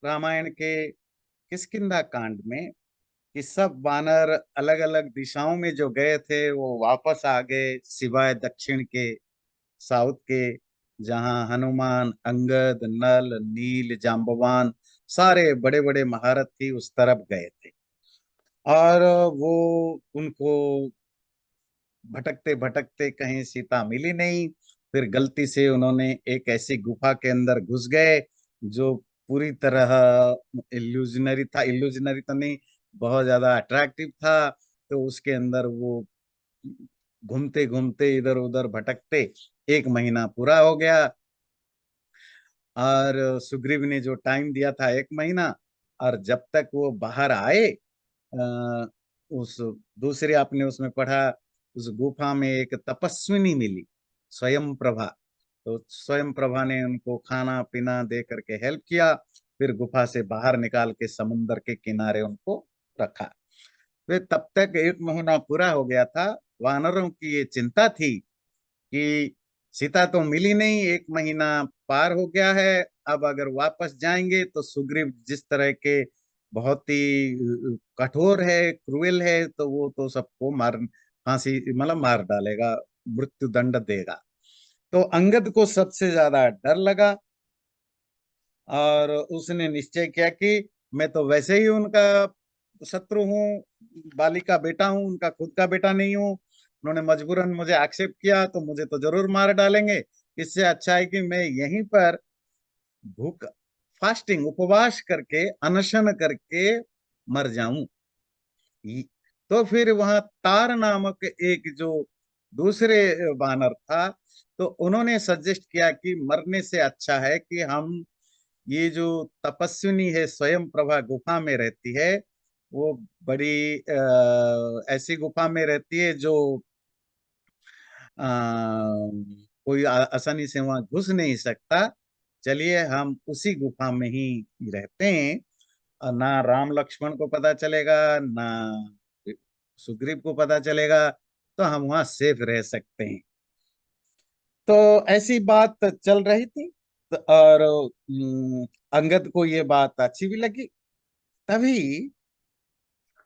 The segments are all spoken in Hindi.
रामायण के किष्किंधा कांड में कि सब वानर अलग अलग दिशाओं में जो गए थे वो वापस आ गए, सिवाय दक्षिण के, साउथ के, जहां हनुमान, अंगद, नल, नील, जाम्बवान सारे बड़े बड़े महारथी उस तरफ गए थे। और वो उनको भटकते भटकते कहीं सीता मिली नहीं। फिर गलती से उन्होंने एक ऐसी गुफा के अंदर घुस गए जो पूरी तरह इल्यूजनरी था, इल्यूजनरी तो नहीं, बहुत ज्यादा अट्रैक्टिव था। तो उसके अंदर वो घूमते घूमते इधर उधर भटकते 1 महीना पूरा हो गया। और सुग्रीव ने जो टाइम दिया था 1 महीना, और जब तक वो बाहर आए, उस दूसरे आपने उसमें पढ़ा, उस गुफा में एक तपस्विनी मिली, स्वयं प्रभा। तो स्वयं प्रभा ने उनको खाना पीना दे करके हेल्प किया। फिर गुफा से बाहर निकाल के समुन्द्र के किनारे उनको रखा। वे तब तक 1 महीना पूरा हो गया था। वानरों की ये चिंता थी कि सीता तो मिली नहीं, 1 महीना पार हो गया है। अब अगर वापस जाएंगे तो सुग्रीव जिस तरह के बहुत ही कठोर है, क्रूएल है, तो वो तो सबको मार, फांसी मतलब मार डालेगा, मृत्यु दंड देगा। तो अंगद को सबसे ज्यादा डर लगा और उसने निश्चय किया कि मैं तो वैसे ही उनका शत्रु हूँ, बाली का बेटा हूँ, उनका खुद का बेटा नहीं हूँ। उन्होंने मजबूरन मुझे एक्सेप्ट किया तो मुझे तो जरूर मार डालेंगे। इससे अच्छा है कि मैं यहीं पर भूख, फास्टिंग, उपवास करके, अनशन करके मर जाऊं। तो फिर वहां तार नामक एक जो दूसरे वानर था, तो उन्होंने सजेस्ट किया कि मरने से अच्छा है कि हम, ये जो तपस्विनी है स्वयं प्रभा गुफा में रहती है, वो बड़ी ऐसी गुफा में रहती है जो अ, कोई आसानी से वहां घुस नहीं सकता। चलिए हम उसी गुफा में ही रहते हैं, और ना राम लक्ष्मण को पता चलेगा, ना सुग्रीव को पता चलेगा, तो हम वहां सेफ रह सकते हैं। तो ऐसी बात चल रही थी। और अंगद को ये बात अच्छी भी लगी। तभी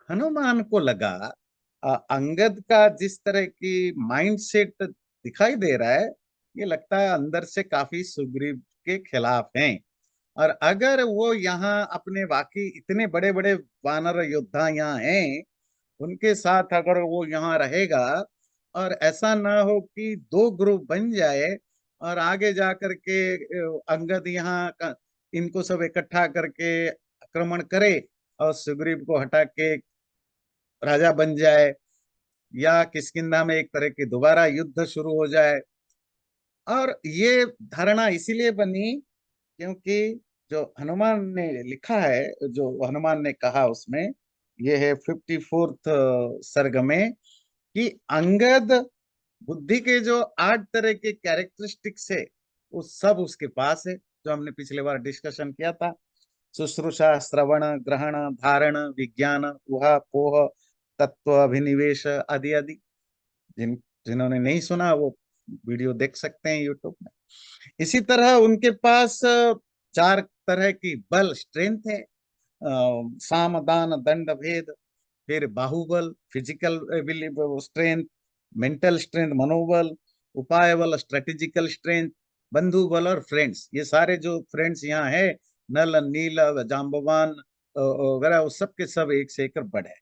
हनुमान को लगा अंगद का जिस तरह की माइंडसेट दिखाई दे रहा है, ये लगता है अंदर से काफी सुग्रीव के खिलाफ हैं। और अगर वो यहाँ अपने बाकी इतने बड़े बड़े वानर योद्धा यहाँ हैं, उनके साथ अगर वो यहाँ रहेगा, और ऐसा ना हो कि दो ग्रुप बन जाए और आगे जा करके अंगद यहाँ इनको सब इकट्ठा करके आक्रमण करे और सुग्रीव को हटा के राजा बन जाए, या किष्किंधा में एक तरह की दोबारा युद्ध शुरू हो जाए। और ये धारणा इसीलिए बनी क्योंकि जो हनुमान ने लिखा है, जो हनुमान ने कहा उसमें, ये है 54th सर्ग में, कि अंगद बुद्धि के जो 8 तरह के कैरेक्टरिस्टिक्स है वो सब उसके पास है, जो हमने पिछले बार डिस्कशन किया था। शुश्रूषा, श्रवण, ग्रहण, धारण, विज्ञान, उहा पोह, तत्व अभिनिवेश आदि आदि। जिन्होंने नहीं सुना वो वीडियो देख सकते हैं यूट्यूब में। इसी तरह उनके पास 4 तरह की बल, स्ट्रेंथ है। साम, दान, दंड, भेद। फिर बाहुबल, फिजिकल स्ट्रेंथ, मेंटल स्ट्रेंथ, मनोबल, उपाय बल, स्ट्रेटेजिकल स्ट्रेंथ, बंधु बल और फ्रेंड्स। ये सारे जो फ्रेंड्स यहाँ है, नल, नील, जाम्बवान वगैरह, वो सब के सब एक से एक बढ़ है।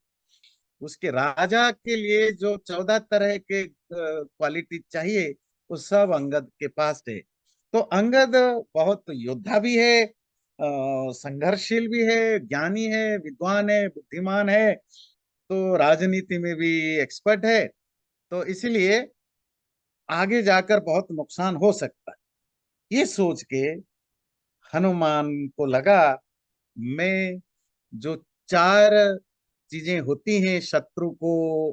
उसके राजा के लिए जो 14 तरह के क्वालिटी चाहिए, वो सब अंगद के पास है। तो अंगद बहुत योद्धा भी है, संघर्षशील भी है, ज्ञानी है, विद्वान है, बुद्धिमान है, तो राजनीति में भी एक्सपर्ट है। तो इसलिए आगे जाकर बहुत नुकसान हो सकता है। ये सोच के हनुमान को लगा, मैं जो 4 चीजें होती हैं शत्रु को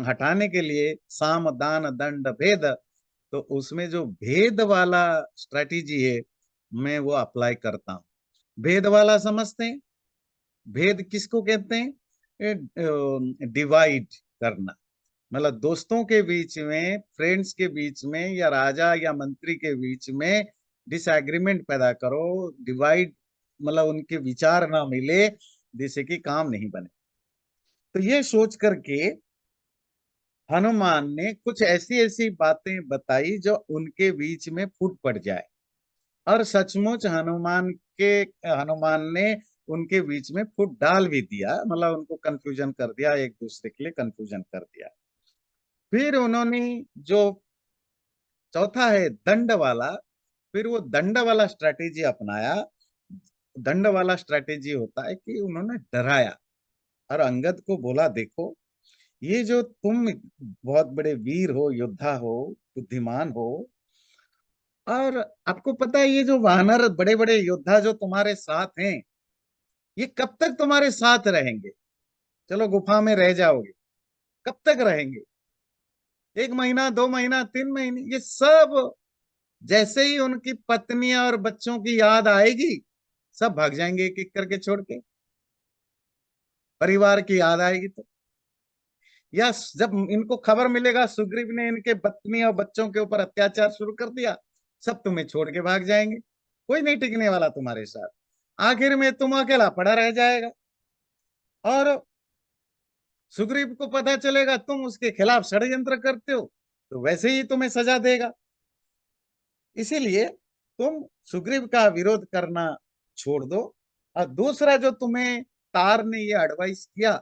हटाने के लिए, साम, दान, दंड, भेद, तो उसमें जो भेद वाला स्ट्रेटेजी है, मैं वो अप्लाई करता हूँ। भेद वाला समझते हैं? भेद किसको कहते हैं? डिवाइड करना। मतलब दोस्तों के बीच में, फ्रेंड्स के बीच में, या राजा या मंत्री के बीच में डिसएग्रीमेंट पैदा करो, डिवाइड मतलब उनके विचार ना मिले जिससे कि काम नहीं बने। तो ये सोच करके हनुमान ने कुछ ऐसी ऐसी बातें बताई जो उनके बीच में फूट पड़ जाए। और सचमुच हनुमान ने उनके बीच में फूट डाल भी दिया, मतलब उनको कंफ्यूजन कर दिया, एक दूसरे के लिए कंफ्यूजन कर दिया। फिर उन्होंने जो चौथा है दंड वाला, फिर वो दंड वाला स्ट्रैटेजी अपनाया। दंड वाला स्ट्रैटेजी होता है कि उन्होंने डराया और अंगद को बोला, देखो ये जो तुम बहुत बड़े वीर हो, योद्धा हो, बुद्धिमान हो, और आपको पता है ये जो वानर बड़े बड़े योद्धा जो तुम्हारे साथ हैं, ये कब तक तुम्हारे साथ रहेंगे? चलो गुफा में रह जाओगे, कब तक रहेंगे? 1 महीना, 2 महीना, 3 महीने? ये सब जैसे ही उनकी पत्नियां और बच्चों की याद आएगी, सब भाग जाएंगे एक एक करके छोड़ के। परिवार की याद आएगी तो, या जब इनको खबर मिलेगा सुग्रीव ने इनके पत्नी और बच्चों के ऊपर अत्याचार शुरू कर दिया, सब तुम्हें छोड़ के भाग जाएंगे। कोई नहीं टिकने वाला तुम्हारे साथ। आखिर में तुम अकेला पड़ा रह जाएगा, और सुग्रीव को पता चलेगा तुम उसके खिलाफ षड्यंत्र करते हो, तो वैसे ही तुम्हें सजा देगा। इसीलिए तुम सुग्रीव का विरोध करना छोड़ दो। और दूसरा जो तुम्हें तार ने ये एडवाइस किया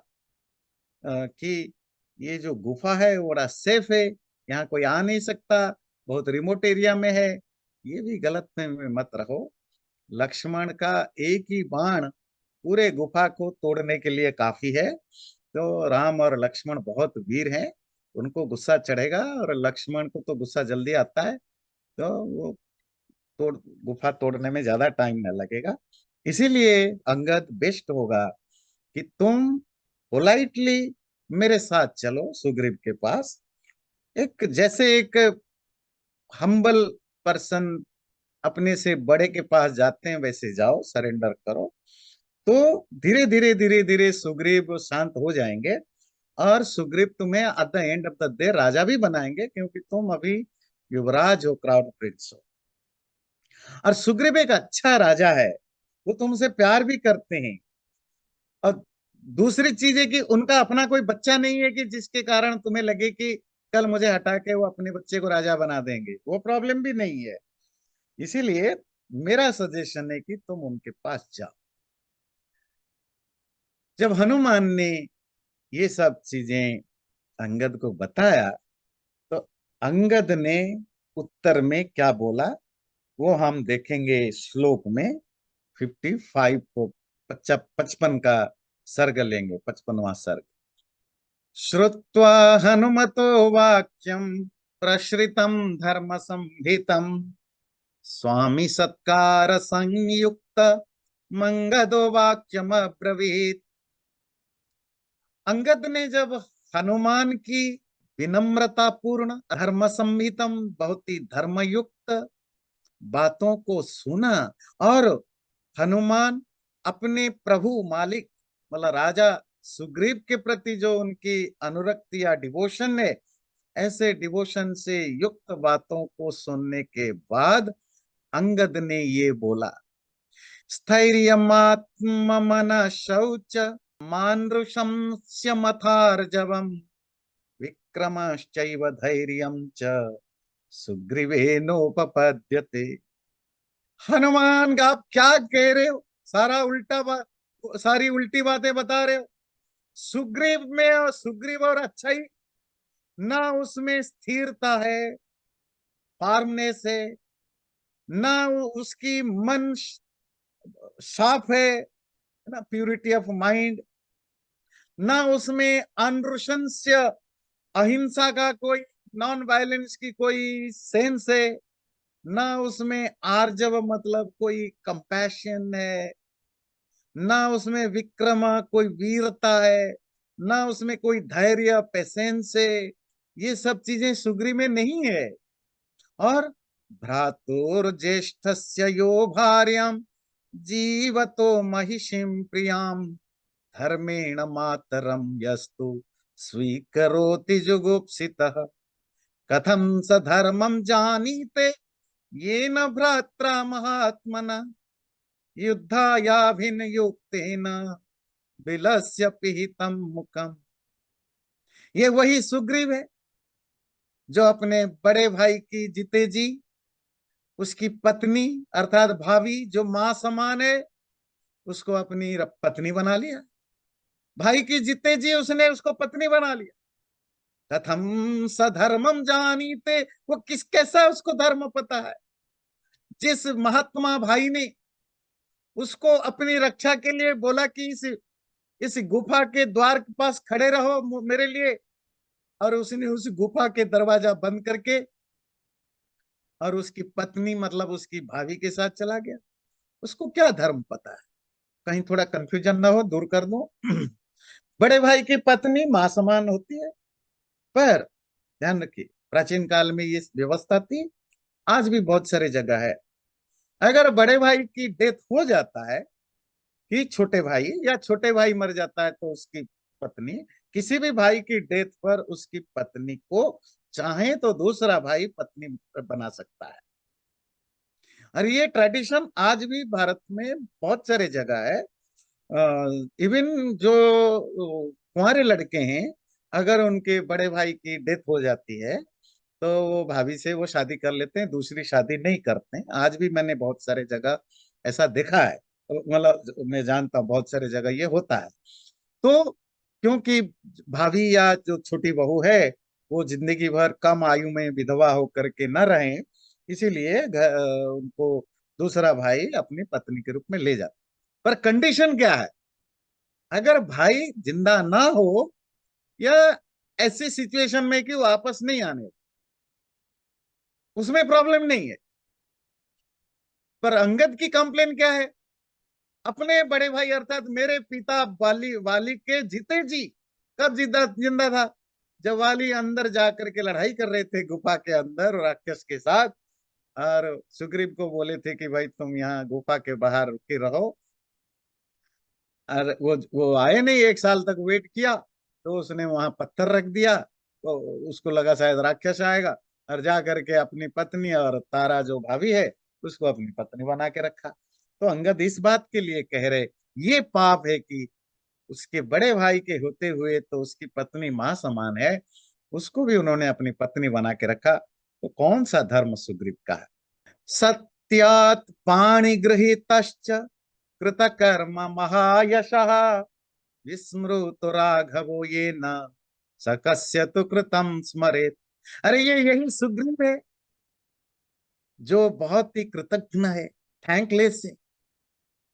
कि ये जो गुफा है वो बड़ा सेफ है, यहाँ कोई आ नहीं सकता, बहुत रिमोट एरिया में है, ये भी गलत में मत रहो। लक्ष्मण का एक ही बाण पूरे गुफा को तोड़ने के लिए काफी है। तो राम और लक्ष्मण बहुत वीर हैं, उनको गुस्सा चढ़ेगा, और लक्ष्मण को तो गुस्सा जल्दी आता है, तो वो तोड़ गुफा तोड़ने में ज्यादा टाइम न लगेगा। इसीलिए अंगद बेस्ट होगा कि तुम पोलाइटली मेरे साथ चलो सुग्रीव के पास। एक जैसे एक हम्बल पर्सन अपने से बड़े के पास जाते हैं वैसे जाओ, सरेंडर करो। तो धीरे धीरे धीरे धीरे सुग्रीव शांत हो जाएंगे, और सुग्रीव तुम्हें at the end of the day राजा भी बनाएंगे, क्योंकि तुम अभी युवराज हो, क्राउन प्रिंस हो। और सुग्रीव एक अच्छा राजा है, वो तुमसे प्यार भी करते हैं। और दूसरी चीज है कि उनका अपना कोई बच्चा नहीं है कि जिसके कारण तुम्हें लगे कि कल मुझे हटा के वो अपने बच्चे को राजा बना देंगे, वो प्रॉब्लम भी नहीं है। इसीलिए मेरा सजेशन है कि तुम उनके पास जाओ। जब हनुमान ने ये सब चीजें अंगद को बताया, तो अंगद ने उत्तर में क्या बोला वो हम देखेंगे श्लोक में। 55 को 55 का सर्ग लेंगे, 55वां सर्ग। श्रुत्वा हनुमतो वाक्यम प्रश्रितम धर्म संहितम स्वामी सत्कार संयुक्त मंगदो वाक्यम अब्रवीत। अंगद ने जब हनुमान की विनम्रता पूर्ण धर्म संहितम, बहुत ही धर्मयुक्त बातों को सुना, और हनुमान अपने प्रभु मालिक मतलब राजा सुग्रीव के प्रति जो उनकी अनुरक्ति या डिवोशन है, ऐसे डिवोशन से युक्त बातों को सुनने के बाद अंगद ने ये बोला, स्थैर्यमात्मन शौच मानृशंस्य मथार्जवम् विक्रमश्चैव धैर्यं च सुग्रीवेनोपपद्यते। हनुमान आप क्या कह रहे हो? सारी उल्टी बातें बता रहे हो। सुग्रीव और अच्छाई ना, उसमें स्थिरता है, फार्मनेस है, ना उसकी मन साफ है ना, प्यूरिटी ऑफ माइंड, ना उसमें अनुशंस्य अहिंसा का कोई, नॉन वायलेंस की कोई सेंस है, ना उसमें आर्जव मतलब कोई कंपैशन है, ना उसमें विक्रम कोई वीरता है, ना उसमें कोई धैर्य पेशेंस है। ये सब चीजें सुग्री में नहीं है। और भ्रातुर ज्येष्ठस्य यो भार्याम जीवतो महिषीं प्रियाम धर्मेण मातरम यस्तु स्वीकरोति जुगुप्सितः कथम स धर्मम जानीते ये न भ्रात्रा महात्मना। युद्धायाभिनियुक्तेन बिलस्य पिहितम मुखम। ये वही सुग्रीव है जो अपने बड़े भाई की जीते जी उसकी पत्नी अर्थात भाभी जो मां समान है उसको अपनी पत्नी बना लिया। भाई की जीते जी उसने उसको पत्नी बना लिया। कथम सधर्मम जानीते, वो किस कैसा उसको धर्म पता है। जिस महात्मा भाई ने उसको अपनी रक्षा के लिए बोला कि इस गुफा के द्वार के पास खड़े रहो मेरे लिए, और उसने उस गुफा के दरवाजा बंद करके और उसकी पत्नी मतलब उसकी भाभी के साथ चला गया। उसको क्या धर्म पता है। कहीं थोड़ा कंफ्यूजन ना हो, दूर कर दो। बड़े भाई की पत्नी मां समान होती है, पर ध्यान रखिए प्राचीन काल में ये व्यवस्था थी, आज भी बहुत सारे जगह है। अगर बड़े भाई की डेथ हो जाता है कि छोटे भाई या छोटे भाई मर जाता है तो उसकी पत्नी, किसी भी भाई की डेथ पर उसकी पत्नी को चाहे तो दूसरा भाई पत्नी बना सकता है। और ये ट्रेडिशन आज भी भारत में बहुत सारे जगह है। इवन जो कुंवारे लड़के हैं, अगर उनके बड़े भाई की डेथ हो जाती है तो वो भाभी से वो शादी कर लेते हैं, दूसरी शादी नहीं करते हैं। आज भी मैंने बहुत सारे जगह ऐसा देखा है, मतलब मैं जानता हूँ बहुत सारे जगह ये होता है। तो क्योंकि भाभी या जो छोटी बहू है वो जिंदगी भर कम आयु में विधवा होकर के न रहे, इसीलिए उनको दूसरा भाई अपनी पत्नी के रूप में ले जाता। पर कंडीशन क्या है, अगर भाई जिंदा ना हो या ऐसी सिचुएशन में कि वो वापस नहीं आने, उसमें प्रॉब्लम नहीं है। पर अंगद की कंप्लेन क्या है, अपने बड़े भाई अर्थात मेरे पिता वाली वाली के जीते जी, कब जिंदा जिंदा था, जब वाली अंदर जाकर के लड़ाई कर रहे थे गुफा के अंदर राक्षस के साथ, और सुग्रीव को बोले थे कि भाई तुम यहाँ गुफा के बाहर रुके रहो। और वो आए नहीं, 1 साल तक वेट किया, तो उसने वहां पत्थर रख दिया, तो उसको लगा शायद राक्षस आएगा, और जा करके अपनी पत्नी और तारा जो भाभी है उसको अपनी पत्नी बना के रखा। तो अंगद इस बात के लिए कह रहे ये पाप है कि उसके बड़े भाई के होते हुए तो उसकी पत्नी मां समान है, उसको भी उन्होंने अपनी पत्नी बना के रखा। तो कौन सा धर्म सुग्रीव का है। सत्यात पाणिगृहीतश्च कृतकर्म महायशः विस्मृतो राघवो ये न सकस्य तु कृतम स्मरेत। अरे ये यही सुग्रीव है जो बहुत ही कृतज्ञ है, थैंकलेस है,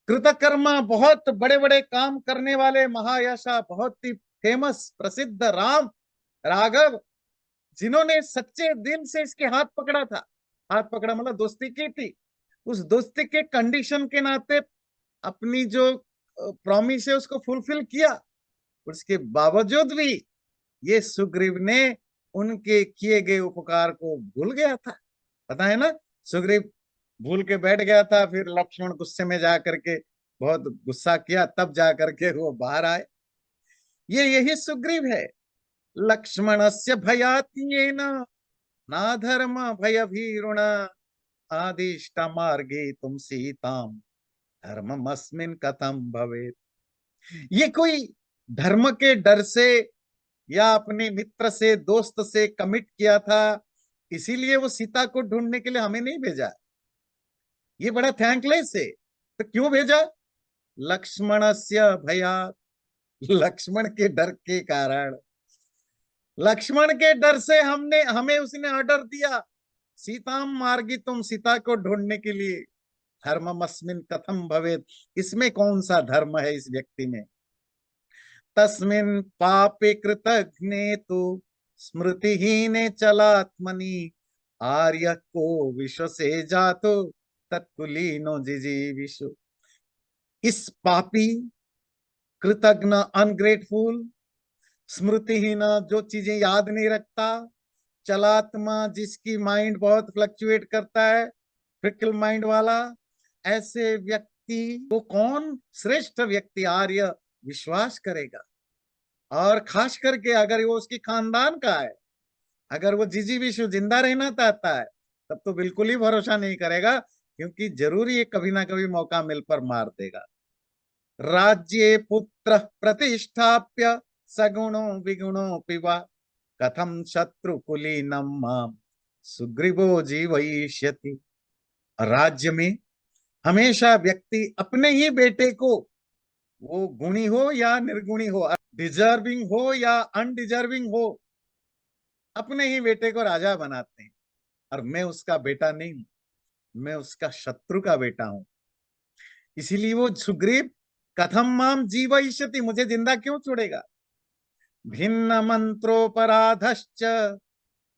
कृतकर्मा, बहुत बड़े बड़े काम करने वाले, महायशा, बहुत ही फेमस प्रसिद्ध राम राघव, जिन्होंने सच्चे दिल से इसके हाथ पकड़ा था। हाथ पकड़ा मतलब दोस्ती की थी, उस दोस्ती के कंडीशन के नाते अपनी जो प्रॉमिस है उसको फुलफिल किया। उसके बावजूद भी ये सुग्रीव ने उनके किए गए उपकार को भूल गया था। पता है ना, सुग्रीव भूल के बैठ गया था, फिर लक्ष्मण गुस्से में जा करके बहुत गुस्सा किया, तब जा करके वो बाहर आए। ये यही सुग्रीव है। लक्ष्मण से भयात्येन ना धर्म भय भीरुण आदिष्ट मार्गे तुम सीताम धर्ममस्मिन् कथम भवेत। ये कोई धर्म के डर से या अपने मित्र से दोस्त से कमिट किया था, इसीलिए वो सीता को ढूंढने के लिए हमें नहीं भेजा। ये बड़ा थैंकलेस है। तो क्यों भेजा, लक्ष्मण से भया, लक्ष्मण के डर के कारण, लक्ष्मण के डर से हमने हमें उसने ऑर्डर दिया, सीताम मार्गी, तुम सीता को ढूंढने के लिए। धर्ममस्मिन् कथम भवेत, इसमें कौन सा धर्म है इस व्यक्ति में। तस्मिन् पापे कृतघ्ने तो स्मृतिहीने चलात्मनि आर्य को विश्व से जातो तत्कुलीनो जिजीविषु। इस पापी, कृतघ्न, अनग्रेटफुल, स्मृतिहीन जो चीजें याद नहीं रखता, चलात्मा जिसकी माइंड बहुत फ्लक्चुएट करता है, फिकल माइंड वाला, ऐसे व्यक्ति को कौन श्रेष्ठ व्यक्ति आर्य विश्वास करेगा। और खास करके अगर वो उसकी खानदान का है, अगर वो जीजी विश्व जिंदा रहना चाहता है, तब तो बिल्कुल ही भरोसा नहीं करेगा क्योंकि जरूर ये कभी ना कभी मौका मिल पर मार देगा। राज्ये पुत्र प्रतिष्ठाप्य सगुणो विगुणो पिवा कथम शत्रुकुलीनम माम सुग्रीवो जीवयिष्यति। राज्य में हमेशा व्यक्ति अपने ही बेटे को, वो गुणी हो या निर्गुणी हो, डिजर्विंग हो या अनडिजर्विंग हो, अपने ही बेटे को राजा बनाते हैं। और मैं उसका बेटा नहीं हूं, मैं उसका शत्रु का बेटा हूं। इसीलिए वो सुग्रीव कथम माम जीवयिष्यति, मुझे जिंदा क्यों छोड़ेगा। भिन्न मंत्रोपराधश्च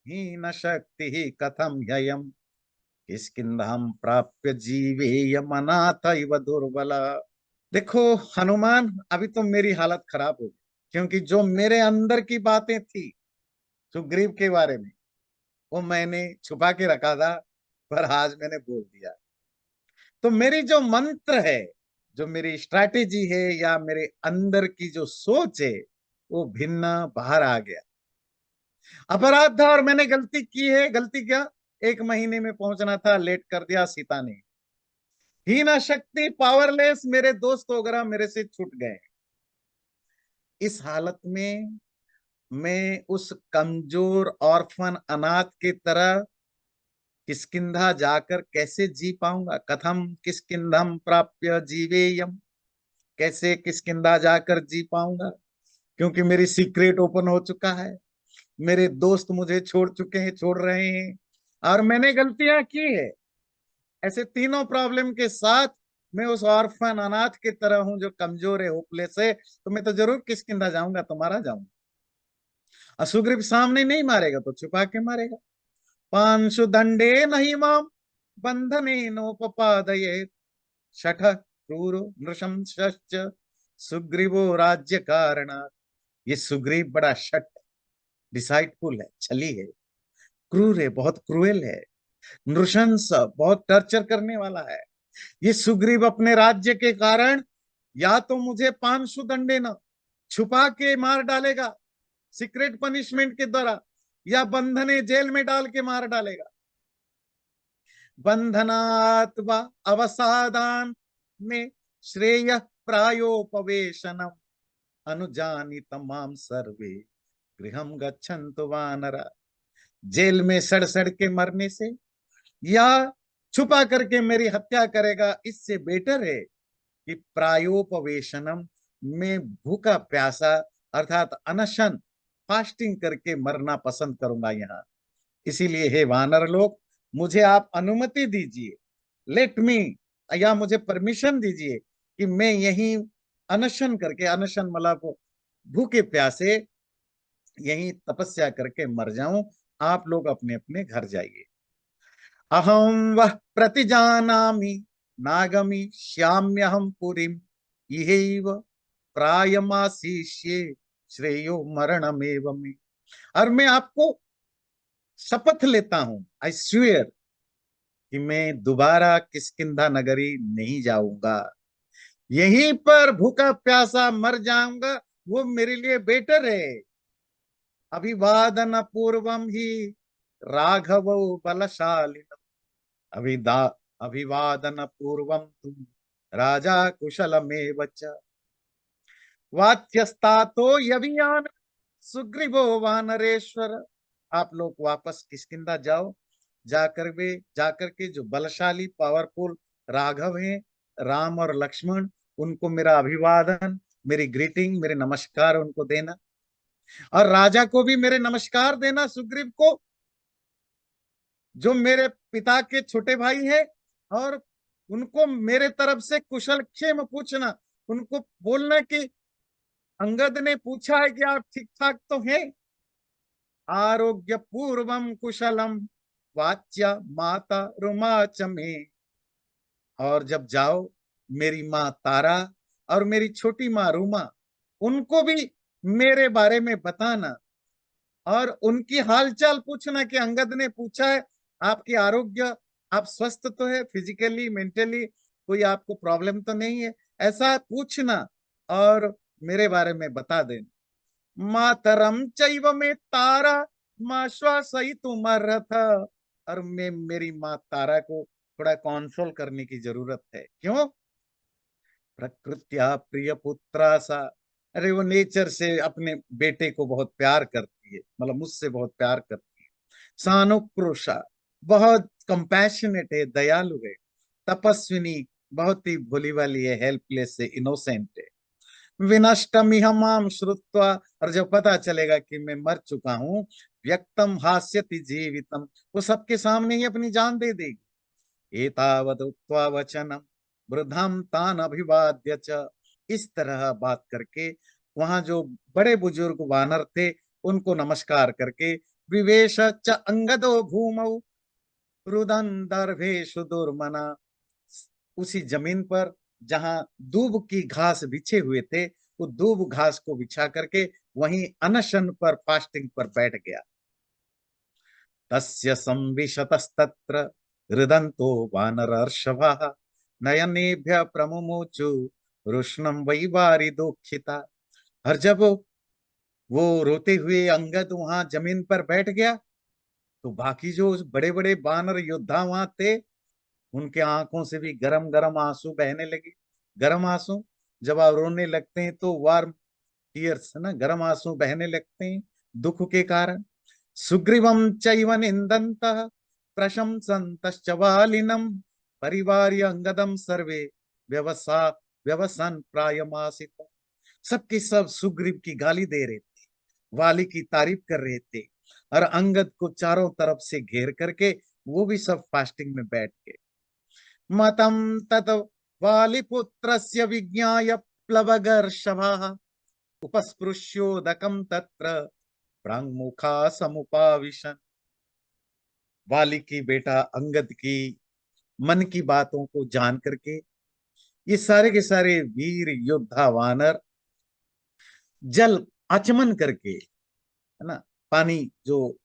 हीन शक्ति ही कथम ह्ययम किष्किंधाम प्राप्य जीवेयम अनाथ इव दुर्बला। देखो हनुमान, अभी तो मेरी हालत खराब हो गई, क्योंकि जो मेरे अंदर की बातें थी सुग्रीव के बारे में, वो मैंने छुपा के रखा था, पर आज मैंने बोल दिया। तो मेरी जो मंत्र है, जो मेरी स्ट्रैटेजी है, या मेरे अंदर की जो सोच है, वो भिन्न बाहर आ गया। अपराध था और मैंने गलती की है। गलती क्या, 1 महीने में पहुंचना था, लेट कर दिया सीता ने। हीन शक्ति, पावरलेस, मेरे दोस्त वगैरह मेरे से छूट गए। इस हालत में मैं उस कमजोर ऑर्फन अनाथ की तरह किष्किंधा जाकर कैसे जी पाऊंगा। कथम किष्किंधम प्राप्य जीवेयम, कैसे किष्किंधा जाकर जी पाऊंगा, क्योंकि मेरी सीक्रेट ओपन हो चुका है। मेरे दोस्त मुझे छोड़ चुके हैं, छोड़ रहे हैं, और मैंने गलतियां की है। ऐसे तीनों प्रॉब्लम के साथ मैं उस ऑर्फन अनाथ की तरह हूं, जो कमजोर है, होपलेस है। तो मैं तो जरूर किष्किंधा जाऊंगा, तो मारा जाऊंगा। असुग्रीव सामने नहीं मारेगा तो छुपा के मारेगा। पांशु दंडे नहीं माम बंधने नोपपादये शठ क्रूरो नृशंसश्च सुग्रीवो राज्य कारण। ये सुग्रीव बड़ा शठ, डिसाइडफुल है, छली है, क्रूर है, बहुत क्रूएल है, नृशंस, बहुत टर्चर करने वाला है। ये सुग्रीव अपने राज्य के कारण या तो मुझे पांशु दंडे न, छुपा के मार डालेगा सीक्रेट पनिशमेंट के द्वारा, या बंधने, जेल में डाल के मार डालेगा। बंधनात् वा अवसादान में श्रेय प्रायोपवेशनम अनुजानित माम सर्वे गृहम गच्छन्तु वानरा। जेल में सड़ सड़ के मरने से, या छुपा करके मेरी हत्या करेगा, इससे बेटर है कि प्रायोपवेशनम में भूखा प्यासा, अर्थात अनशन, फास्टिंग करके मरना पसंद करूंगा यहाँ। इसीलिए हे वानर लोग, मुझे आप अनुमति दीजिए, लेट मी, या मुझे परमिशन दीजिए कि मैं यहीं अनशन करके, अनशन मतलब भूखे प्यासे, यहीं तपस्या करके मर जाऊं। आप लोग अपने अपने घर जाइए। अहम वह प्रतिजानामि नागमि श्याम्यहम पुरीम इहैव प्रायमाशिष्ये श्रेयो मरणमेव मे। और मैं आपको शपथ लेता हूं, आई स्वेयर, कि मैं दोबारा किष्किंधा नगरी नहीं जाऊंगा, यहीं पर भूखा प्यासा मर जाऊंगा, वो मेरे लिए बेटर है। अभिवादन पूर्वम ही राघव बलशाली, अभिदा अभिवादन पूर्वम तुम राजा कुशलमेव च वाच्यस्तातो यवियान सुग्रीवो वानरेश्वर। आप लोग वापस किष्किंधा जाओ, जाकर के जो बलशाली पावरफुल राघव हैं, राम और लक्ष्मण, उनको मेरा अभिवादन, मेरी ग्रीटिंग, मेरे नमस्कार उनको देना। और राजा को भी मेरे नमस्कार देना, सुग्रीव को, जो मेरे पिता के छोटे भाई है। और उनको मेरे तरफ से कुशल क्षेम पूछना, उनको बोलना कि अंगद ने पूछा है कि आप ठीक ठाक तो हैं। आरोग्य पूर्वम कुशलम वाच्य माता रुमाच में। और जब जाओ, मेरी माँ तारा और मेरी छोटी माँ रूमा, उनको भी मेरे बारे में बताना, और उनकी हालचाल पूछना कि अंगद ने पूछा है आपकी आरोग्य, आप स्वस्थ तो है, फिजिकली मेंटली कोई आपको प्रॉब्लम तो नहीं है, ऐसा पूछना, और मेरे बारे में बता देना। मातरम चैव में तारा माँ श्वासयितुमर्हथ। और मैं मेरी माँ तारा को थोड़ा कंसोल करने की जरूरत है। क्यों? प्रकृत्या प्रिय पुत्रा सा, अरे वो नेचर से अपने बेटे को बहुत प्यार करती है, मतलब मुझसे बहुत प्यार करती है। सानुक्रोशा, बहुत कंपैशनेट है, दयालु है। तपस्विनी, बहुत ही भोली वाली है, हेल्पलेस है, इनोसेंट है। विनष्टमिह माम श्रुत्वा, और जब पता चलेगा कि मैं मर चुका हूं, व्यक्तम हास्यति जीवितम, वो सबके सामने ही अपनी जान दे देगी। एतावद उक्त्वा वचनम वृद्धम तान अभिवाद्य च, इस तरह बात करके वहां जो बड़े बुजुर्ग वानर थे उनको नमस्कार करके, विवेश च अंगदो भूमौ रुदन दर्भेषु दुर्मना, उसी जमीन पर जहां दूब की घास बिछे हुए थे, वो दूब घास को बिछा करके वहीं अनशन पर, फास्टिंग पर बैठ गया। तस्य संविशतस्तत्र रुदन्तो वानरर्षभः नयनेभ्य प्रमुमुचु रुष्णं वैवारिदोक्षिता। और जब वो रोते हुए अंगद वहां जमीन पर बैठ गया, तो बाकी जो बड़े बड़े वानर योद्धा वहां थे, उनके आंखों से भी गरम गरम आंसू बहने लगे। गरम आंसू, जब आप रोने लगते हैं तो वार्म टीयर्स है ना, गरम आंसू बहने लगते हैं दुख के कारण। सुग्रीवं चैव निंदन्तः प्रशंसन्तश्च वालिनं परिवार्य अंगदं सर्वे व्यवसा व्यवसन प्रायमासित। सबके सब सुग्रीव की गाली दे रहे थे, वाली की तारीफ कर रहे थे, और अंगद को चारों तरफ से घेर करके वो भी सब फास्टिंग में बैठ गए। मतम तत वालिपुत्रस्य विज्ञाय प्लवगर्षभः उपस्पृश्योदकं तत्र प्राङ्मुखा समुपाविशन्। वाली की बेटा अंगद की मन की बातों को जान करके ये सारे के सारे वीर योद्धा वानर जल आचमन करके, है ना, पानी जो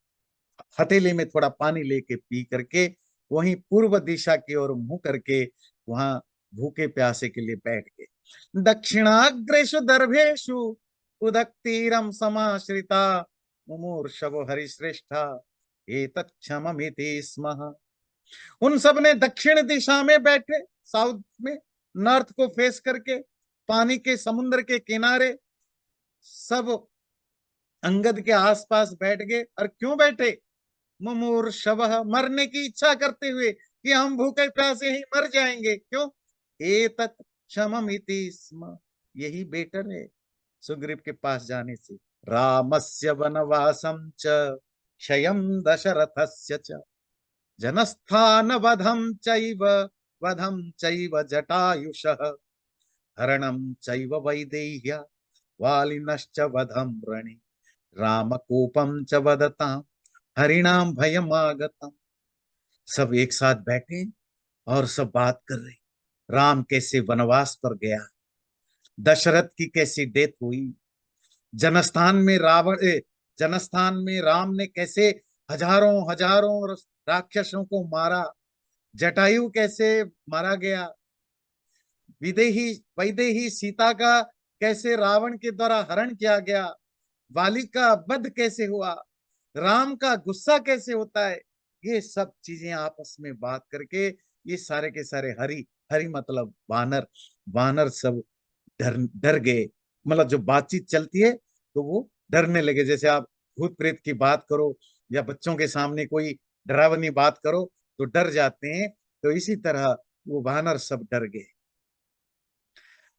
हथेली में थोड़ा पानी लेके पी करके वहीं पूर्व दिशा की ओर मुंह करके वहां भूखे प्यासे के लिए बैठ गए। दक्षिणाग्रेषु दर्भेषु उदक्तीरम समाश्रिता मुमूर्षव हरिश्रेष्ठा एतत् क्षममिति स्मः। उन सब ने दक्षिण दिशा में बैठे, साउथ में, नॉर्थ को फेस करके, पानी के समुद्र के किनारे सब अंगद के आसपास बैठ गए। और क्यों बैठे? मुमूर्षवः, मरने की इच्छा करते हुए कि हम भूखे प्यासे ही मर जाएंगे। क्यों? एतत् क्षममिति स्म, यही बेटर है सुग्रीव के पास जाने से। रामस्य वनवासं च क्षयं दशरथस्य च जनस्थान वधं चैव जटायुषः हरणं चैव वैदेह्य वालिनश्च वधं रणे रामकोपं च वदतां हरिणाम भयमागतम्। सब एक साथ बैठे और सब बात कर रहे, राम कैसे वनवास पर गया, दशरथ की कैसी डेथ हुई, जनस्थान में जनस्थान में राम ने कैसे हजारों हजारों राक्षसों को मारा, जटायु कैसे मारा गया, विदेही वैदेही सीता का कैसे रावण के द्वारा हरण किया गया, वाली का वध कैसे हुआ, राम का गुस्सा कैसे होता है। ये सब चीजें आपस में बात करके ये सारे के सारे हरि हरि मतलब वानर, वानर सब डर डर गए। मतलब जो बातचीत चलती है तो वो डरने लगे। जैसे आप भूत प्रेत की बात करो या बच्चों के सामने कोई डरावनी बात करो तो डर जाते हैं, तो इसी तरह वो वानर सब डर गए।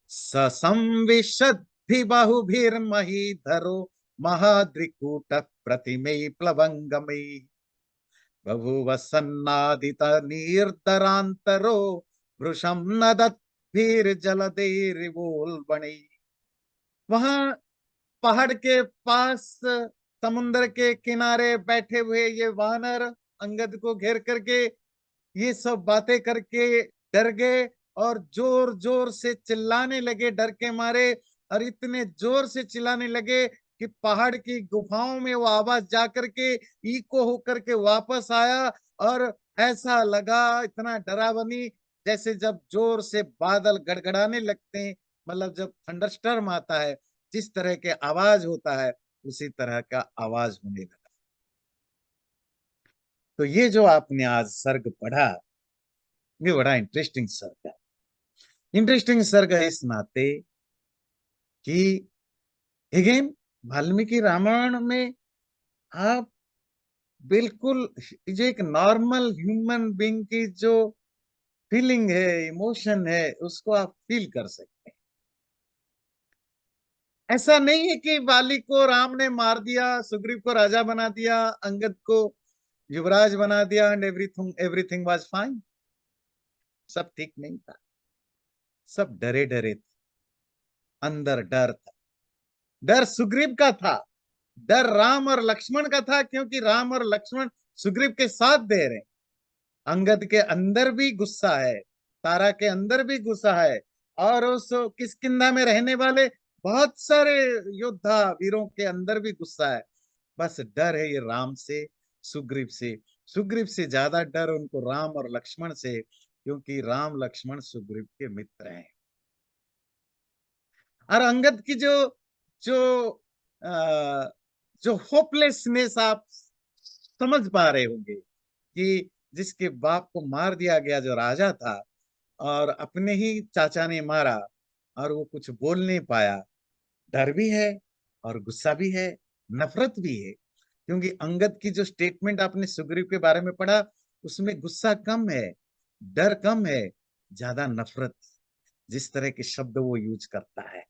संविशद्भि बहुभिर्महीधरो महाद्रिकूट प्रतिमे प्लवंगमे बभूव सन्नादित निर्दरांतरो वृषम नदद्भिर जलदेरिवोल्बणे। वहां पहाड़ के पास समुद्र के किनारे बैठे हुए ये वानर अंगद को घेर करके ये सब बातें करके डर गए और जोर जोर से चिल्लाने लगे डर के मारे। और इतने जोर से चिल्लाने लगे कि पहाड़ की गुफाओं में वो आवाज जा करके इको होकर के वापस आया। और ऐसा लगा इतना डरावनी, जैसे जब जोर से बादल गड़गड़ाने लगते हैं, मतलब जब थंडरस्टर्म आता है जिस तरह के आवाज होता है उसी तरह का आवाज होने लगा। तो ये जो आपने आज सर्ग पढ़ा, ये बड़ा इंटरेस्टिंग सर्ग है। इंटरेस्टिंग सर्ग है इस नाते कि अगेन वाल्मीकि रामायण में आप बिल्कुल जो एक नॉर्मल ह्यूमन बीइंग की जो फीलिंग है, इमोशन है, उसको आप फील कर सकते हैं। ऐसा नहीं है कि बाली को राम ने मार दिया, सुग्रीव को राजा बना दिया, अंगद को युवराज बना दिया and everything everything was fine. सब ठीक नहीं था, सब डरे डरे थे, अंदर डर था। डर सुग्रीव का था, डर राम और लक्ष्मण का था, क्योंकि राम और लक्ष्मण सुग्रीव के साथ दे रहे हैं। अंगद के अंदर भी गुस्सा है, तारा के अंदर भी गुस्सा है, और उस किष्किंधा में रहने वाले बहुत सारे योद्धा वीरों के अंदर भी गुस्सा है। बस डर है ये राम से, सुग्रीव से। सुग्रीव से ज्यादा डर उनको राम और लक्ष्मण से, क्योंकि राम लक्ष्मण सुग्रीव के मित्र हैं। और अंगद की जो जो आ, जो होपलेसनेस आप समझ पा रहे होंगे कि जिसके बाप को मार दिया गया, जो राजा था, और अपने ही चाचा ने मारा, और वो कुछ बोल नहीं पाया। डर भी है और गुस्सा भी है, नफरत भी है। क्योंकि अंगद की जो स्टेटमेंट आपने सुग्रीव के बारे में पढ़ा, उसमें गुस्सा कम है, डर कम है, ज्यादा नफरत, जिस तरह के शब्द वो यूज करता है।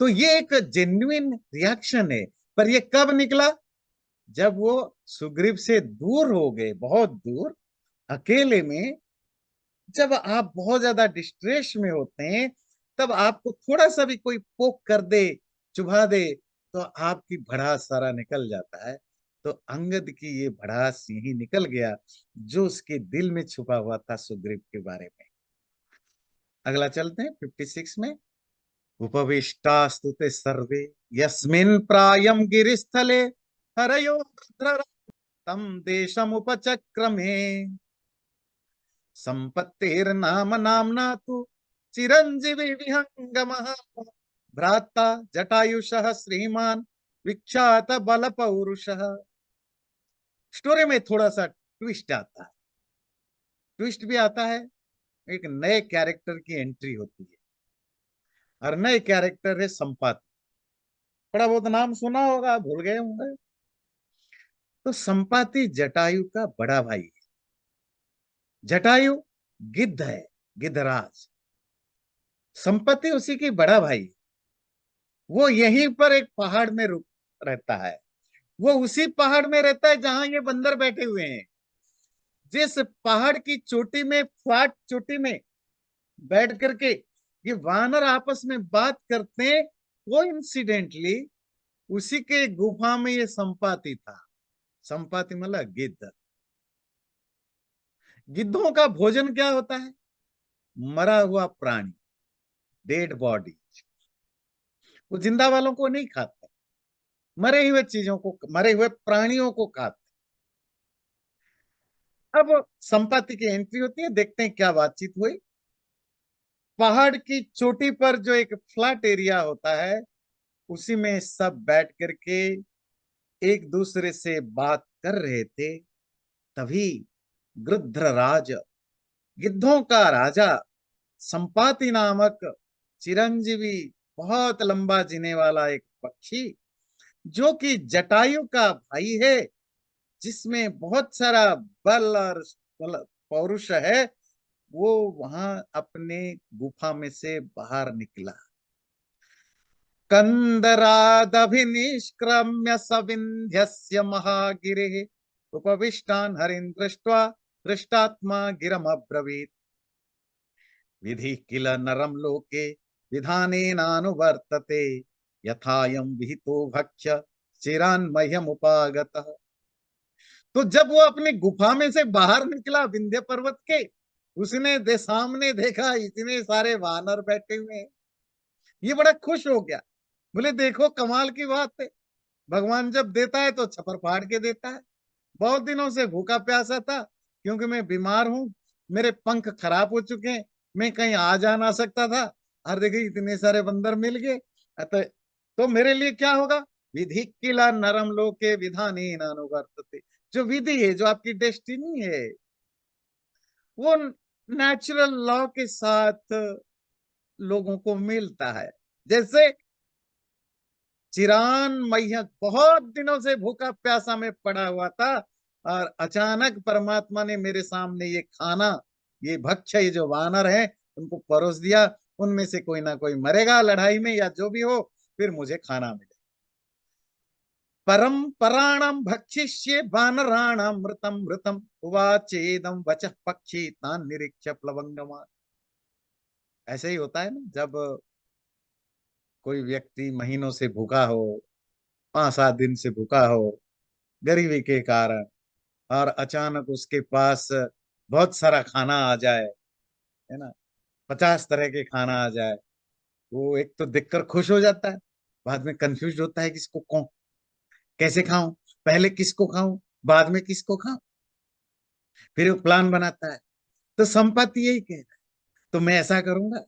तो ये एक जेन्युइन रिएक्शन है। पर ये कब निकला? जब वो सुग्रीव से दूर हो गए, बहुत दूर, अकेले में। जब आप बहुत ज्यादा डिस्ट्रेस में होते हैं, तब आपको थोड़ा सा भी कोई पोक कर दे, चुभा दे, तो आपकी भड़ास सारा निकल जाता है। तो अंगद की ये भड़ास यही निकल गया, जो उसके दिल में छुपा हुआ था सुग्रीव के बारे में। अगला चलते हैं 56 में। उपविष्टास्तुते सर्वे यस्मिन् प्रायं गिरिस्थले हरयो तम देशमुपचक्रमे संपत्तिर्नाम नाम्ना तु चिरंजीवी विहंगमः भ्राता जटायुषः श्रीमान विख्यात बल पौरुषः। स्टोरी में थोड़ा सा ट्विस्ट आता है। ट्विस्ट भी आता है, एक नए कैरेक्टर की एंट्री होती है, और नए कैरेक्टर है संपाति। थोड़ा बहुत नाम सुना होगा, भूल गए होंगे। तो संपाति जटायु का बड़ा भाई है। जटायु गिद्ध है, गिद्धराज। संपत्ति उसी की बड़ा भाई है। वो यहीं पर एक पहाड़ में रुक रहता है। वो उसी पहाड़ में रहता है जहां ये बंदर बैठे हुए हैं। जिस पहाड़ की चोटी में, फ्लैट चोटी में बैठ करके ये वानर आपस में बात करते हैं, वो इंसिडेंटली उसी के गुफा में ये संपाति था। संपाति मतलब गिद्ध। गिद्धों का भोजन क्या होता है? मरा हुआ प्राणी, डेड बॉडी। वो जिंदा वालों को नहीं खाते, मरे हुए चीजों को, मरे हुए प्राणियों को खाते। अब संपत्ति की एंट्री होती है, देखते हैं क्या बातचीत हुई। पहाड़ की चोटी पर जो एक फ्लैट एरिया होता है, उसी में सब बैठ करके एक दूसरे से बात कर रहे थे। तभी गृध्रराज, गिद्धों का राजा, संपाति नामक चिरंजीवी, बहुत लंबा जीने वाला एक पक्षी, जो कि जटायु का भाई है, जिसमें बहुत सारा बल और पौरुष है, वो वहां अपने गुफा में से बाहर निकला। कंदरादभिनिष्क्रम्य सविन्ध्यस्य महागिरे उपविष्टान हरिन् दृष्ट्वा हृष्टात्मा गिरमब्रवीत् विधि किल नरम लोके विधानेनानुवर्तते यथायं विहितो भक्ष्य चिरान्मह्यम उपागतः। तो जब वो अपनी गुफा में से बाहर निकला विंध्य पर्वत के, उसने सामने देखा इतने सारे वानर बैठे हुए हैं। ये बड़ा खुश हो गया। बोले देखो कमाल की बात है, भगवान जब देता है तो छपर फाड़ के देता है। बहुत दिनों से भूखा प्यासा था, क्योंकि मैं बीमार हूं, मेरे पंख खराब हो चुके हैं, मैं कहीं आ जा ना सकता था। और देखिए इतने सारे बंदर मिल गए। अतः तो मेरे लिए क्या होगा? विधि किला नरम लोके विधानी नानुवर्तते। जो विधि है, जो आपकी डेस्टिनी है, वो नेचुरल लॉ के साथ लोगों को मिलता है। जैसे चिरान मैया बहुत दिनों से भूखा प्यासा में पड़ा हुआ था, और अचानक परमात्मा ने मेरे सामने ये खाना, ये भक्ष्य, ये जो वानर है, उनको परोस दिया। उनमें से कोई ना कोई मरेगा लड़ाई में या जो भी हो, फिर मुझे खाना मिले। परम पराणम भक्षिष्ये वानराणाम मृतम मृतम उवाचेदम वचः पक्षी तान निरीक्ष्य प्लवंगमान। ऐसे ही होता है ना, जब कोई व्यक्ति महीनों से भूखा हो, 5-7 दिन से भूखा हो गरीबी के कारण, और अचानक उसके पास बहुत सारा खाना आ जाए, है ना, 50 तरह के खाना आ जाए, वो एक तो देखकर खुश हो जाता है, बाद में कंफ्यूज होता है किसको कौन कैसे खाऊं, पहले किसको खाऊं, बाद में किसको खाऊं, फिर वो प्लान बनाता है। तो संपत्ति यही कह रहा है, तो मैं ऐसा करूंगा,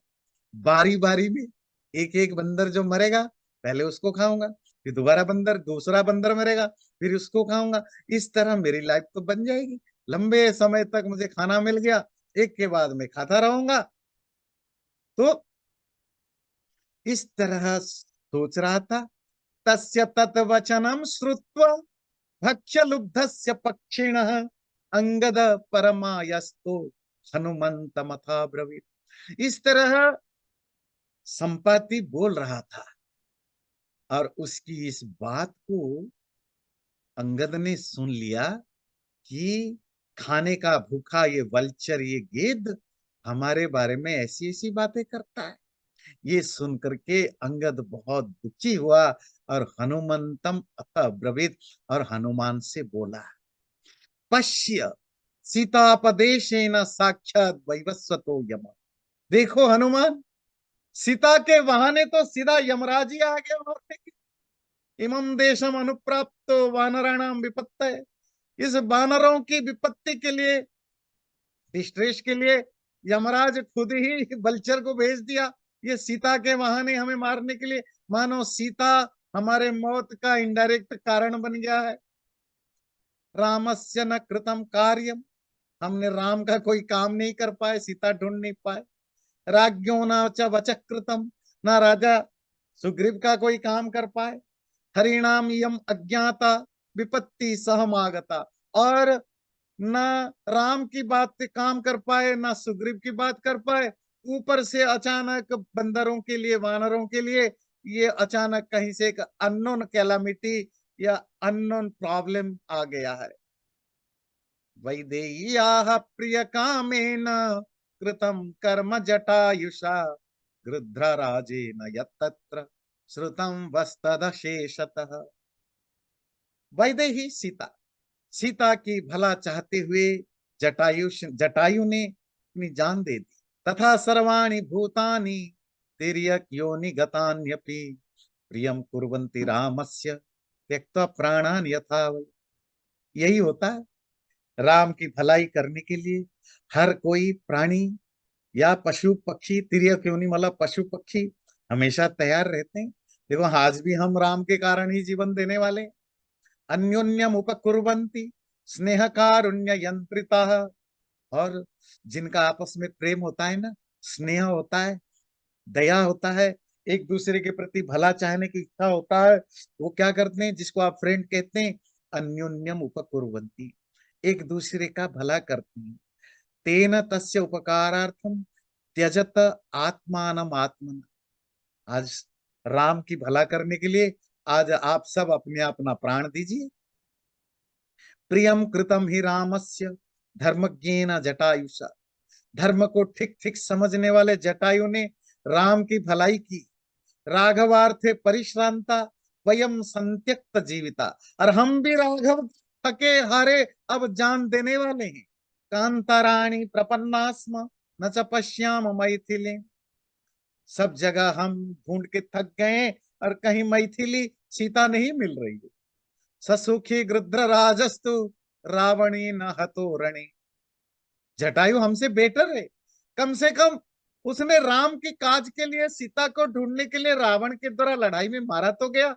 बारी बारी में एक एक बंदर जो मरेगा पहले उसको खाऊंगा, फिर दोबारा बंदर, दूसरा बंदर मरेगा, फिर उसको खाऊंगा। इस तरह मेरी लाइफ तो बन जाएगी, लंबे समय तक मुझे खाना मिल गया, एक के बाद में खाता रहूंगा। तो इस तरह सोच रहा था। तस्य तत्वचनम श्रुत्वा भक्ष्य लुब्धस्य पक्षिणः अंगद परमायस्तो हनुमंत मथा ब्रवीत। इस तरह संपाति बोल रहा था, और उसकी इस बात को अंगद ने सुन लिया कि खाने का भूखा ये वल्चर, ये गेद हमारे बारे में ऐसी ऐसी बातें करता है। ये सुन करके अंगद बहुत दुखी हुआ, और हनुमंतम अथ ब्रवीत, और हनुमान से बोला, पश्य सीतापदेशेन साक्षात वैवस्वतो यम। देखो हनुमान, सीता के बहाने तो सीधा यमराज ही आ गया मारने के। इमं देशम अनुप्राप्तो वानराणाम विपत्तये। इस वानरों की विपत्ति के लिए, डिस्ट्रेस के लिए यमराज खुद ही बलचर को भेज दिया, ये सीता के बहाने हमें मारने के लिए। मानो सीता हमारे मौत का इनडायरेक्ट कारण बन गया है। रामस्य न कृतम कार्यम, हमने राम का कोई काम नहीं कर पाए, सीता ढूंढ नहीं पाए। राज्ञो न च वच कृतम, ना राजा सुग्रीव का कोई काम कर पाए। हरिणाम यम अज्ञाता विपत्ति सहमागता, और ना राम की बात पे काम कर पाए, ना सुग्रीव की बात कर पाए। ऊपर से अचानक बंदरों के लिए, वानरों के लिए, ये अचानक कहीं से एक अननोन कैलामिटी या अननोन प्रॉब्लम आ गया है। वैदेह्याः प्रिय कामेन कृतम कर्म जटायुषा गृध्रराजेन यत्तत्र श्रुतम वस्तदशेषतः। वैदेही सीता, सीता की भला चाहते हुए जटायु ने अपनी जान दे दी। तथा सर्वाणि भूतानि तिर्यक योनि गतान्यपि प्रियम कुर्वन्ति रामस्य त्यक्त्वा प्राणान यथा वै। यही होता है, राम की भलाई करने के लिए हर कोई प्राणी या पशु पक्षी, तिर्यक योनि मतलब पशु पक्षी, हमेशा तैयार रहते हैं। देखो आज भी हम राम के कारण ही जीवन देने वाले हैं। अन्योन्यम उपकुर्वन्ति स्नेह कारुण्य यंत्रिता। और जिनका आपस में प्रेम होता है ना, स्नेह होता है, दया होता है, एक दूसरे के प्रति भला चाहने की इच्छा होता है, वो क्या करते हैं, जिसको आप फ्रेंड कहते हैं, अन्योन्यम उपकुर्वन्ति, एक दूसरे का भला करते हैं। तेन तस्य उपकारार्थम त्यजत आत्मानम आत्मन। आज राम की भला करने के लिए आज आप सब अपने अपना प्राण दीजिए। प्रियम कृतम ही रामस्य धर्मज्ञेन जटायुषा। धर्म को ठीक ठीक समझने वाले जटायु ने राम की भलाई की। राघवार्थे परिश्रांता वयम संत्यक्त जीविता। और हम भी राघव थके हारे अब जान देने वाले हैं। कांताराणी प्रपन्नास्म न च पश्याम मैथिली। सब जगह हम ढूंढ के थक गए, और कहीं मैथिली सीता नहीं मिल रही है। ससुखी गृध्र राजस्तु रावणी न हतो रणी। जटायु हमसे बेटर है, कम से कम उसने राम की काज के लिए, सीता को ढूंढने के लिए रावण के द्वारा लड़ाई में मारा तो गया।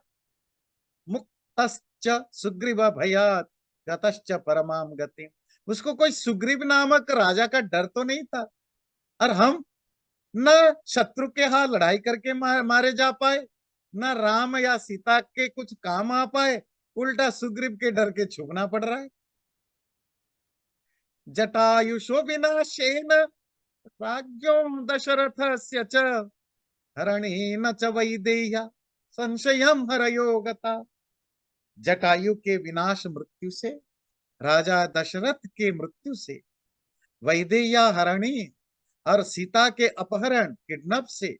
मुक्तश्च सुग्रीव भयात गतश्च परमाम गति। उसको कोई सुग्रीव नामक राजा का डर तो नहीं था। और हम न शत्रु के हाथ लड़ाई करके मारे जा पाए, न राम या सीता के कुछ काम आ पाए, उल्टा सुग्रीव के डर के छुपना पड़ रहा है। जटायुषो विनाशेन राज्यों दशरथस्य च हरणेन च वैदेह्य संशयम हरयो गता। जटायु के विनाश मृत्यु से, राजा दशरथ के मृत्यु से, वैदेह्य हरणी और सीता के अपहरण किडनैप से,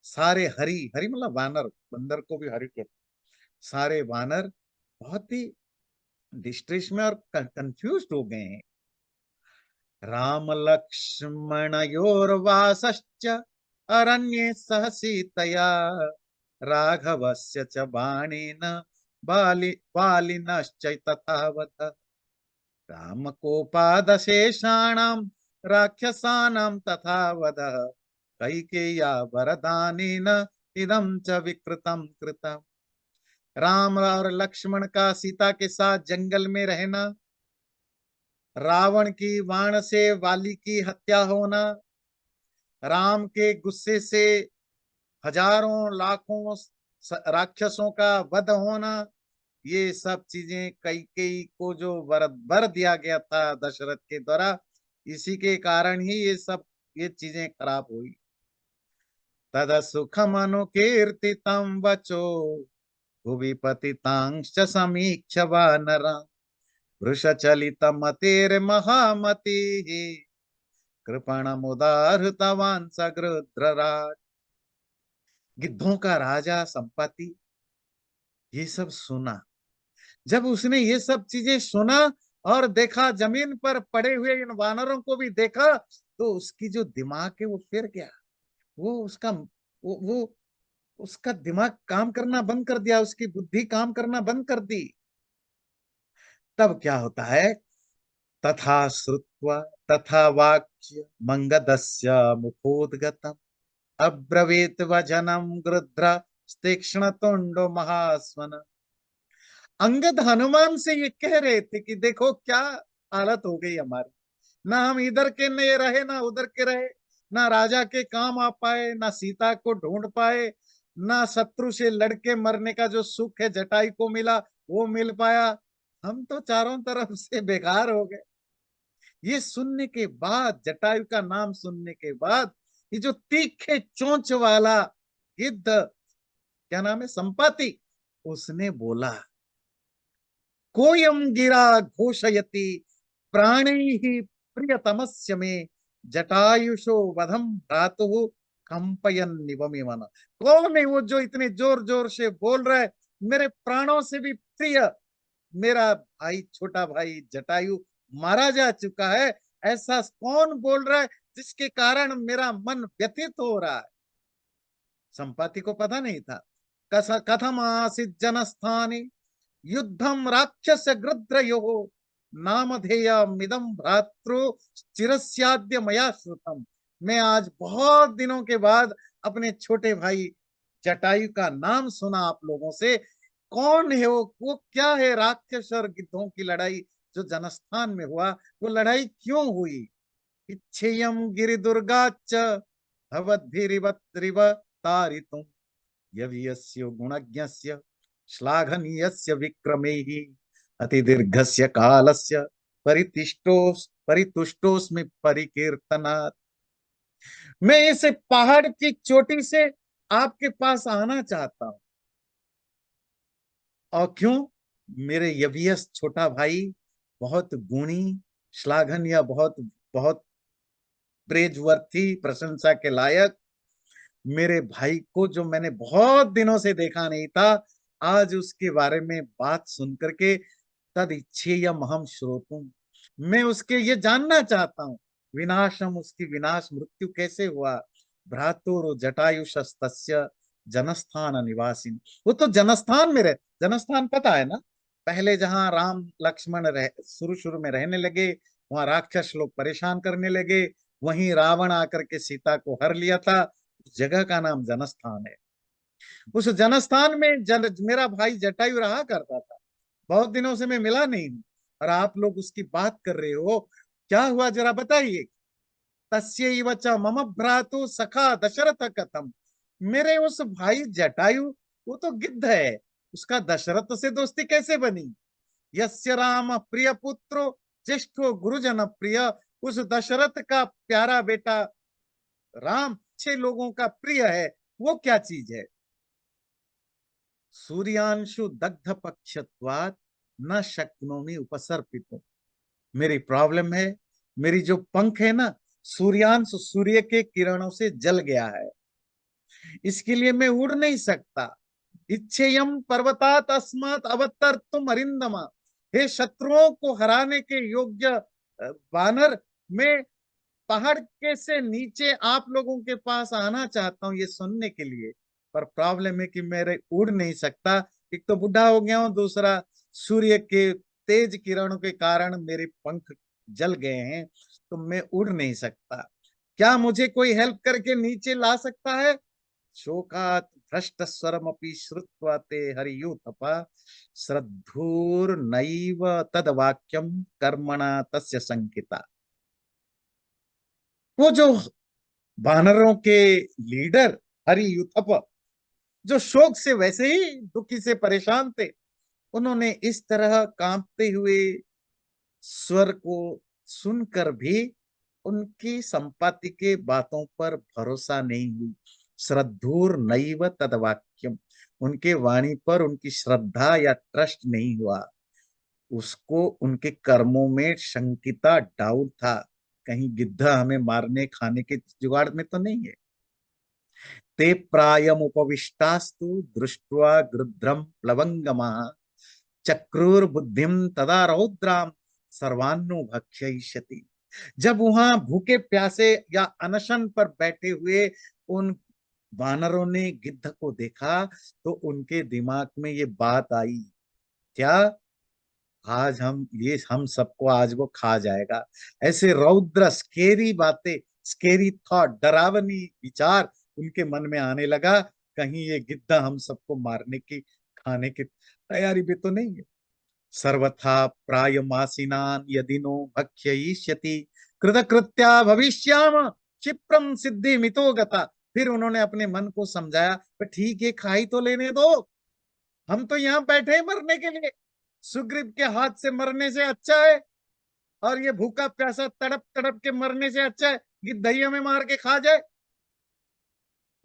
सारे हरि हरि मतलब वानर, बंदर को भी हरि कहते, सारे वानर बहुत ही डिस्ट्रेस में और कंफ्यूज हो गए हैं। राम लक्ष्मणयोर्वासश्च अरण्ये सह सीतया राघवस्य च बाणेन बालिनश्च तथावत् रामकोपादशेषाणां राक्षसानां तथा वधः कैकेय्या वरदानेन इदं च विकृतं कृतम्। राम और लक्ष्मण का सीता के साथ जंगल में रहना, रावण की बाण से वाली की हत्या होना, राम के गुस्से से हजारों लाखों राक्षसों का वध होना, ये सब चीजें कैकेयी को जो वर दिया गया था दशरथ के द्वारा, इसी के कारण ही ये चीजें खराब हुई। तद सुखम अनुकीर्तितम वचो भुवि पतितांश्च समीक्ष वानरा वृषचलित मतेर महामति कृपणमुदाहृतवान् सगृध्रराज। गिद्धों का राजा संपाति ये सब सुना। जब उसने ये सब चीजें सुना और देखा, जमीन पर पड़े हुए इन वानरों को भी देखा, तो उसकी जो दिमाग है वो फिर गया। वो उसका वो उसका दिमाग काम करना बंद कर दिया, उसकी बुद्धि काम करना बंद कर दी। तब क्या होता है, तथा श्रुत्वा तथा वाक्य मंगदस्य मुखोद्गतम अब्रवीत वचनम गृध्र तीक्ष्ण तुंडो महास्वन। अंगद हनुमान से ये कह रहे थे कि देखो क्या हालत हो गई हमारी, ना हम इधर के नहीं रहे ना उधर के रहे, ना राजा के काम आ पाए, ना सीता को ढूंढ पाए, ना शत्रु से लड़के मरने का जो सुख है जटाई को मिला वो मिल पाया। हम तो चारों तरफ से बेकार हो गए। ये सुनने के बाद, जटायु का नाम सुनने के बाद, ये जो तीखे चोंच वाला गिद्ध, क्या नाम है, संपाति, उसने बोला, कोयम गिरा घोषयति प्राणै ही प्रियतमस्य में जटायुषो वधम भ्रातु कंपयन निवमि मन। कौन है वो जो इतने जोर जोर से बोल रहा है, मेरे प्राणों से भी प्रिय मेरा भाई, छोटा भाई जटायु मारा जा चुका है, ऐसा कौन बोल रहा है जिसके कारण मेरा मन व्यथित हो रहा है। संपाति को पता नहीं था। कथम आसित जनस्थाने युद्धम राक्षस गृध्रयो नामधेयमिदं भ्रातृ चिरस्याद्य मया श्रुतम। मैं आज बहुत दिनों के बाद अपने छोटे भाई जटायु का नाम सुना आप लोगों से। कौन है वो क्या है, राक्षस और गिद्धों की लड़ाई जो जनस्थान में हुआ, वो लड़ाई क्यों हुई। इच्छेयम गिरिदुर्गाच्च भवद्भिरिव तारितुम यस्य गुणज्ञस्य श्लाघनीयस्य विक्रमेहि अतिदीर्घस्य कालस्य परितुष्टोस्मि परिकीर्तनात्। मैं इस पहाड़ की चोटी से आपके पास आना चाहता हूं। और क्यों, मेरे यवियस छोटा भाई बहुत गुणी, श्लाघनीय, बहुत बहुत प्रेजवर्थी, प्रशंसा के लायक मेरे भाई को जो मैंने बहुत दिनों से देखा नहीं था, आज उसके बारे में बात सुन करके तद इच्छेयम हम श्रोतुम, मैं उसके ये जानना चाहता हूँ, विनाशम, उसकी विनाश मृत्यु कैसे हुआ। भ्रातुर जटायुषस्तस्य जनस्थान निवासिन, वो तो जनस्थान में रहे, जनस्थान पता है ना, पहले जहां राम लक्ष्मण रह शुरू शुरू में रहने लगे, वहां राक्षस लोग परेशान करने लगे, वहीं रावण आकर के सीता को हर लिया था, उस जगह का नाम जनस्थान है। उस जनस्थान में मेरा भाई जटायु रहा करता था। बहुत दिनों से मैं मिला नहीं हूं, और आप लोग उसकी बात कर रहे हो। क्या हुआ जरा बताइए। तस्यैव च मम भ्रातु सखा दशरथ कथम। मेरे उस भाई जटायु, वो तो गिद्ध है, उसका दशरथ से दोस्ती कैसे बनी। यस्य राम प्रिय पुत्रो ज्येष्ठो गुरुजन प्रिय। उस दशरथ का प्यारा बेटा राम अच्छे लोगों का प्रिय है, वो क्या चीज है। सूर्यांशु दग्ध पक्षत्वात् न शक्नोमि उपसर्पितो। मेरी प्रॉब्लम है, मेरी जो पंख है ना, सूर्यांश सूर्य के किरणों से जल गया है, इसके लिए मैं उड़ नहीं सकता। इच्छेयम पर्वतात अस्मात् अवतर तुम अरिंदमा। हे शत्रुओं को हराने के योग्य वानर, मैं पहाड़ के से नीचे आप लोगों के पास आना चाहता हूं ये सुनने के लिए। पर प्रॉब्लम है कि मेरे उड़ नहीं सकता। एक तो बुढ़ा हो गया हूं, दूसरा सूर्य के तेज किरणों के कारण मेरे पंख जल गए हैं, तो मैं उड़ नहीं सकता। क्या मुझे कोई हेल्प करके नीचे ला सकता है। शोकात भ्रष्ट स्वरमपि श्रुत्वा ते हरियूथपा। श्रद्धूर्नैव तद वाक्यम कर्मणा तस्य संकिता। वो जो वानरों के लीडर हरियूथप, जो शोक से वैसे ही दुखी से परेशान थे, उन्होंने इस तरह कांपते हुए स्वर को सुनकर भी उनकी संपाति के बातों पर भरोसा नहीं हुई। श्रद्धूर नैव तदवाक्यम। उनके वाणी पर उनकी श्रद्धा या ट्रस्ट नहीं हुआ। उसको उनके कर्मों में शंकिता, डाउट था, कहीं गिद्ध हमें मारने खाने के जुगाड़ में तो नहीं है। ते प्रायम उपविष्टास्तु दृष्ट्वा गृध्रम प्लवंगमा। चक्रूर बुद्धिम तदा रौद्राम सर्वान्नु भक्षयिष्यति। जब वहां भूखे प्यासे या अनशन पर बैठे हुए उन वानरों ने गिद्ध को देखा, तो उनके दिमाग में ये बात आई, क्या आज हम सबको आज वो खा जाएगा। ऐसे रौद्र स्केरी बातें, स्केरी थॉट, डरावनी विचार उनके मन में आने लगा। कहीं ये गिद्ध हम सबको मारने की, खाने की तैयारी भी तो नहीं है। सर्वथा प्रायमासिनान यदिनो भक्ष्ययिष्यति कृतकृत्या भविष्याम क्षिप्रम सिद्धि मितो गता। फिर उन्होंने अपने मन को समझाया, ठीक है खाई तो लेने दो, हम तो यहाँ बैठे हैं मरने के लिए। सुग्रीव के हाथ से मरने से अच्छा है, और ये भूखा प्यासा तड़प तड़प के मरने से अच्छा है कि दही में मार के खा जाए,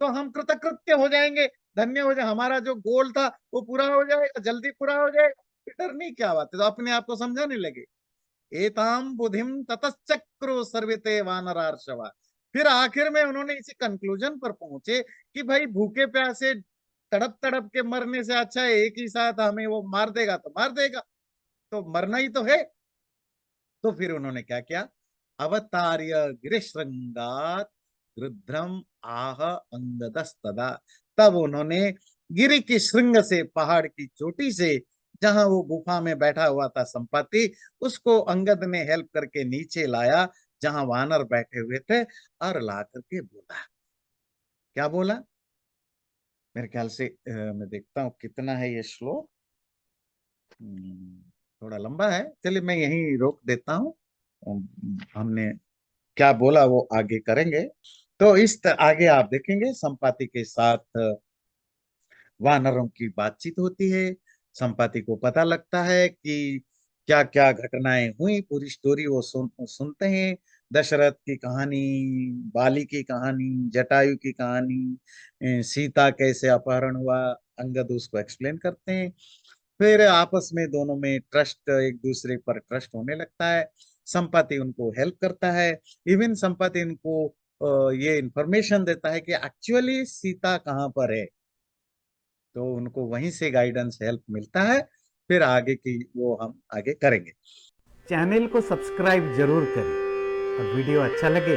तो हम कृतकृत्य हो जाएंगे, धन्य हो जाए, हमारा जो गोल था वो पूरा हो जाएगा, जल्दी पूरा हो जाएगा। डरने क्या बात है, तो अपने आप को समझाने लगे। एताम बुधिम ततश्चक्रो सर्वते वानरार्षवा। फिर आखिर में उन्होंने इसी कंक्लूजन पर पहुंचे कि भाई भूखे प्यासे तड़प तड़प के मरने से अच्छा है एक ही साथ हमें वो मार देगा तो मार देगा, तो मरना ही तो है। तो फिर उन्होंने क्या किया, अवतार्य गिरिशृंगात रुद्रम आह अंगदस्तदा। तब उन्होंने गिरि की श्रृंग से, पहाड़ की चोटी से, जहां वो गुफा में बैठा हुआ था संपाति, उसको अंगद ने हेल्प करके नीचे लाया जहां वानर बैठे हुए थे, और ला करके बोला। क्या बोला, मेरे ख्याल से मैं देखता हूँ कितना है ये श्लोक। थोड़ा लंबा है, चलिए मैं यहीं रोक देता हूँ। हमने क्या बोला वो आगे करेंगे। तो आगे आप देखेंगे संपाति के साथ वानरों की बातचीत होती है। संपाति को पता लगता है कि क्या क्या घटनाएं हुई, पूरी स्टोरी वो सुनते हैं। दशरथ की कहानी, बाली की कहानी, जटायु की कहानी, सीता कैसे अपहरण हुआ, अंगद उसको एक्सप्लेन करते हैं। फिर आपस में दोनों में ट्रस्ट, एक दूसरे पर ट्रस्ट होने लगता है। संपाति उनको हेल्प करता है। इवन संपाति इनको ये इंफॉर्मेशन देता है कि एक्चुअली सीता कहाँ पर है, तो उनको वहीं से गाइडेंस हेल्प मिलता है। फिर आगे की वो हम आगे करेंगे। चैनल को सब्सक्राइब जरूर करें और वीडियो अच्छा लगे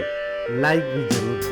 लाइक भी जरूर करें।